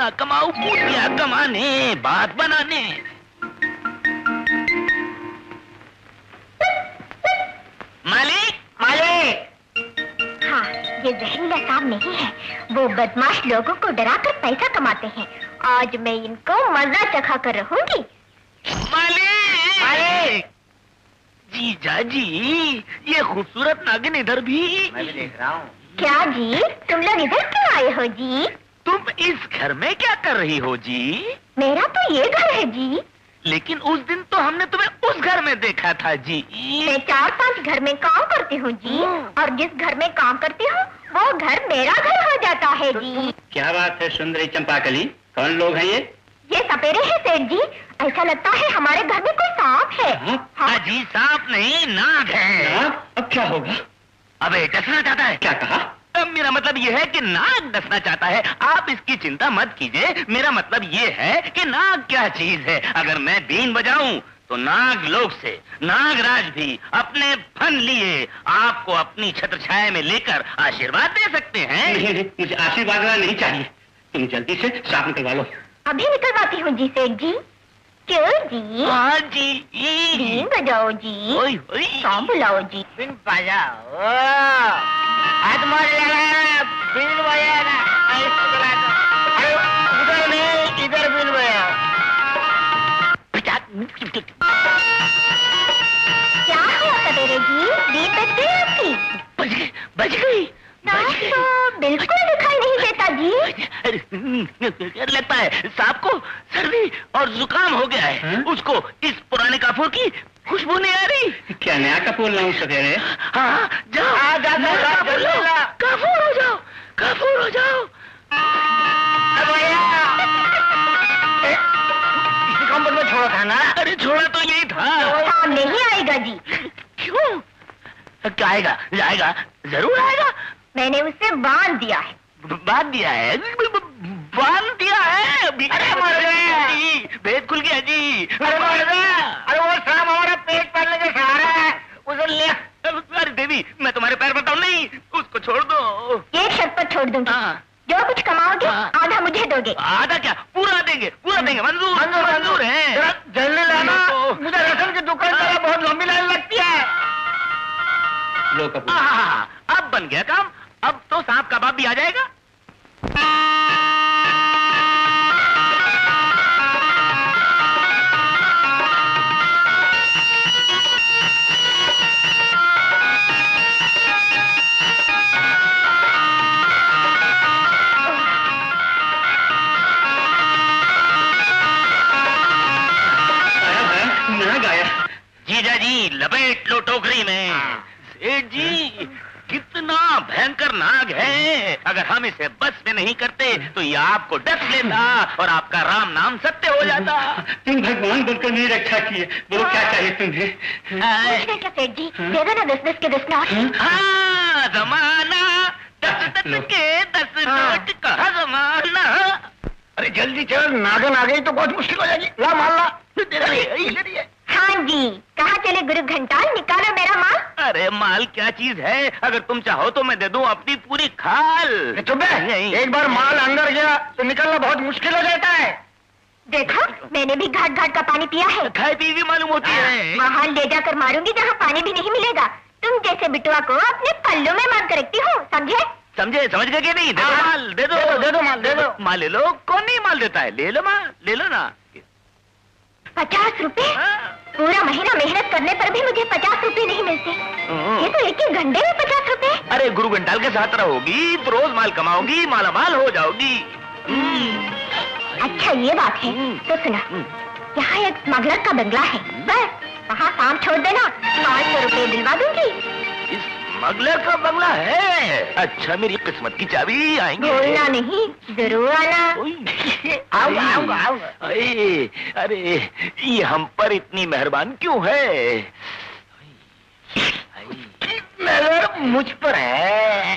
जितना कमाऊं कूद गया कमाने, बात बनाने। मालिक, मालिक। हाँ, ये जहरीला सांप नहीं है, वो बदमाश लोगों को डराकर पैसा कमाते हैं। आज मैं इनको मजा चखा कर रहूंगी। मालिक, मालिक। जीजा जी, ये खूबसूरत नागिन इधर भी। मैं भी देख रहा हूँ। क्या जी, तुम लोग इधर क्यों आए हो जी? तुम इस घर में क्या कर रही हो जी? मेरा तो ये घर है जी। लेकिन उस दिन तो हमने तुम्हें उस घर में देखा था जी। मैं 4-5 घर में काम करती हूँ जी, और जिस घर में काम करती हूँ वो घर मेरा घर हो जाता है जी। क्या बात है सुंदरी चंपाकली, कौन लोग हैं ये? ये सपेरे हैं सेठ जी, ऐसा लगता है हमारे घर में कोई सांप है। हाँ जी, सांप नहीं नाग है। अब क्या होगा? अबे डसना चाहता है। क्या कहा? मेरा मतलब ये है कि नाग डसना चाहता है। आप इसकी चिंता मत कीजिए, मेरा मतलब ये है कि नाग क्या चीज है। अगर मैं बीन बजाऊं तो नाग लोक से नागराज भी अपने फन लिए आपको अपनी छत्र छाया में लेकर आशीर्वाद दे सकते हैं। नहीं, मुझे आशीर्वाद नहीं चाहिए, तुम जल्दी से सांप निकलवा लो। अभी निकलवाती हूँ जी सेठ जी। क्यों जी? हाँ जी। बीन बजाओ जी। ओई ओई। सांप बुलाओ जी। बीन बजाओ। हाथ मार लगा, बीन बजाना। अरे उधर नहीं, इधर बीन बजाओ। क्या हुआ सवेरे जी, बीन बज गई आपकी? बज गई, बज गई। नाक तो बिल्कुल दिखाई नहीं देता जी। लगता है सांप को सर्दी और जुकाम हो गया है। उसको इस पुराने काफूर की खुशबू नहीं आ रही। क्या नया कपूर लाऊं सवेरे? हाँ, जाओ। काफूर हो जाओ, काफूर हो जाओ। इसी कंपनी में छोड़ा था ना? अरे छोड़ा तो यही था। सांप नहीं आएगा जी। क्यों? क्या आएगा? जाएगा, जरूर आएगा। मैंने उसे बांध दिया है। बांध दिया है? बांध दिया है? अरे मर गया जी, भेद खुल गया जी। अरे मर गया। अरे वो सांप हमारा पेट पालने का सहारा है, उसे ले। अरे देवी, मैं तुम्हारे पैर पड़ता हूँ। नहीं, उसको छोड़ दो। एक शर्त पर छोड़ दूंगी, जो कुछ कमाओगे आधा मुझे दोगे। आधा क्या, पूरा देंगे, पूरा देंगे। मंजूर, मंजूर है। जल्दी लाना, मुझे राशन की दुकान पर बहुत लंबी लाइन लगती है। लो कपूर। अब बन गया काम। अब तो सांप कबाब भी आ जाएगा। नाग आया। जीजा जी, लपेट लो टोकरी में। सेठ जी, कितना भयंकर नाग है। अगर हम इसे बस में नहीं करते तो ये आपको डस लेता और आपका राम नाम सत्य हो जाता। तुम भगवान बनकर मेरी रक्षा किए, बोलो क्या चाहिए तुम्हें? पूछने क्या सेठ जी, दे दो ना 10-10 के 10 नोट। हाँ, जमाना 10 के 10 नोट का जमाना। अरे जल्दी चल, नागन आ गई तो बहुत मुश्किल हो जाएगी। ला माल ला। हाँ जी, कहाँ चले गुरु घंटाल, निकालो मेरा माल। अरे माल क्या चीज है, अगर तुम चाहो तो मैं दे दूं अपनी पूरी खाल। चुप है, एक बार माल अंदर गया तो निकलना बहुत मुश्किल हो जाता है। देखो, मैंने भी घाट घाट का पानी पिया है। खाई पी भी मालूम होती है। वहाँ ले जाकर मारूंगी जहाँ पानी भी नहीं मिलेगा। तुम जैसे बिटुआ को अपने पल्लों में बांध कर रखती हो, समझे? समझे, समझ गए कि नहीं? दे दो माल, दे दो, दे दो माल, दे दो माल। ले लो, कौन नहीं माल देता है? ले लो माल, ले लो ना। 50 रुपए? पूरा महीना मेहनत करने पर भी मुझे 50 रुपए नहीं मिलते। ये तो एक ही घंटे में 50 रुपए। अरे गुरु घंटाल के साथ रहोगी तो रोज माल कमाओगी, माला माल हो जाओगी। अच्छा ये बात है, तो सुना, यहाँ एक स्मगलर का बंगला है, बस वहाँ काम छोड़ देना, 500 रुपए दिलवा दूंगी। स्मगलर का बंगला है? अच्छा, मेरी किस्मत की चाबी। आएंगे, भूलना नहीं, जरूर आना। आऊंगा, आऊंगा। अरे ये हम पर इतनी मेहरबान क्यों है? मेहर मुझ पर है।